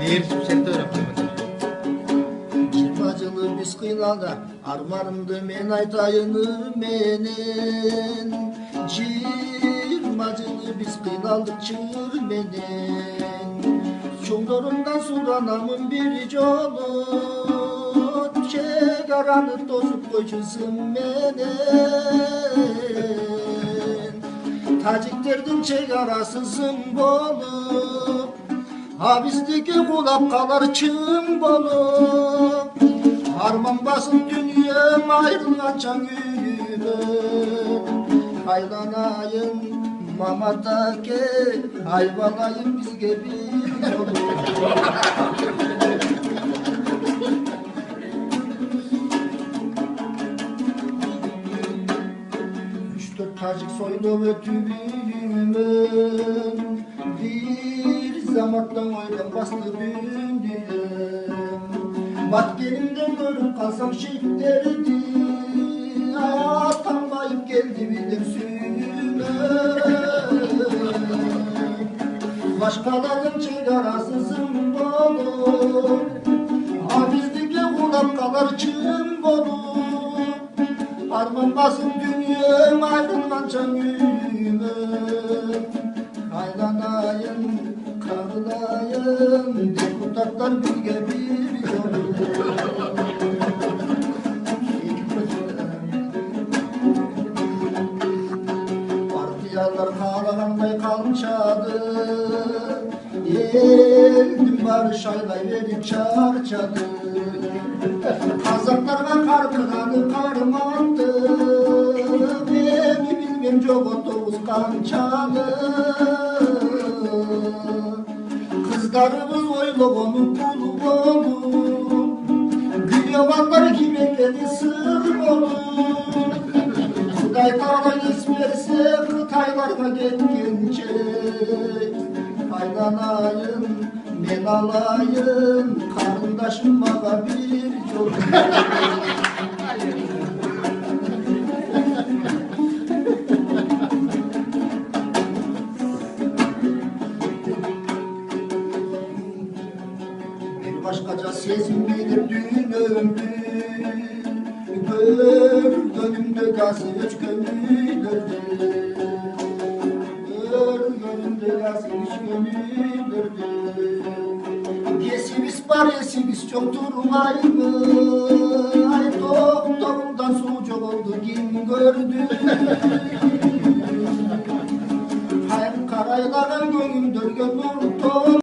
Erişip şertte öğrendim. Acılı biz kıynalda armarımdı men aytayını menen. Acılı biz kıynaldık çığır menen. Çoğlarından suranamın bir jolu çegaranı tozup koyçusum menen. Taciklerдің çegarasızım bolup Habizdeki kulap kalar çığım bolup Harman basın dünyam ayrılgançan güyüme Haylanayın mamatake Hayvalayın bizge bir yolu. Tacik soylu ve tübülümün bir zamanla oydan bastı bündüğüm. Bak gelimden görüp kalsam şehitlerdi atanmayıp geldi bilir sürüme. Başkalarının çegarasızım bolu Habizdeki kulak kalar çığım bolu Harman basın dünyam ayrılgançan yüzüme Haylanayın, karılayın Deputatlar bilge bir yolu. Partiyalar kağlaganday kalçadı Eldim barış aylay verip çarçadı Kazaklarga karkılanı karmandı Beni bilmem çok otobüs kançalı Kızlarımız oylogonu pulu bolu Gülyavanlar kimekleri sır bolu Kuday tağlan ismerse Kıtaylarga getkince Haylanayın men alayın karındaşım bana bir yol. Bir başkaca sezim bilir dün ömrü Gönlümde gazı üç gönüldürdü Gönlümde gazı üç gönüldürdü Yesimiz var yesimiz çok durmaydı Ay doktorundan su çok oldu kim gördü Hayır karaylanan gönül dörgen nur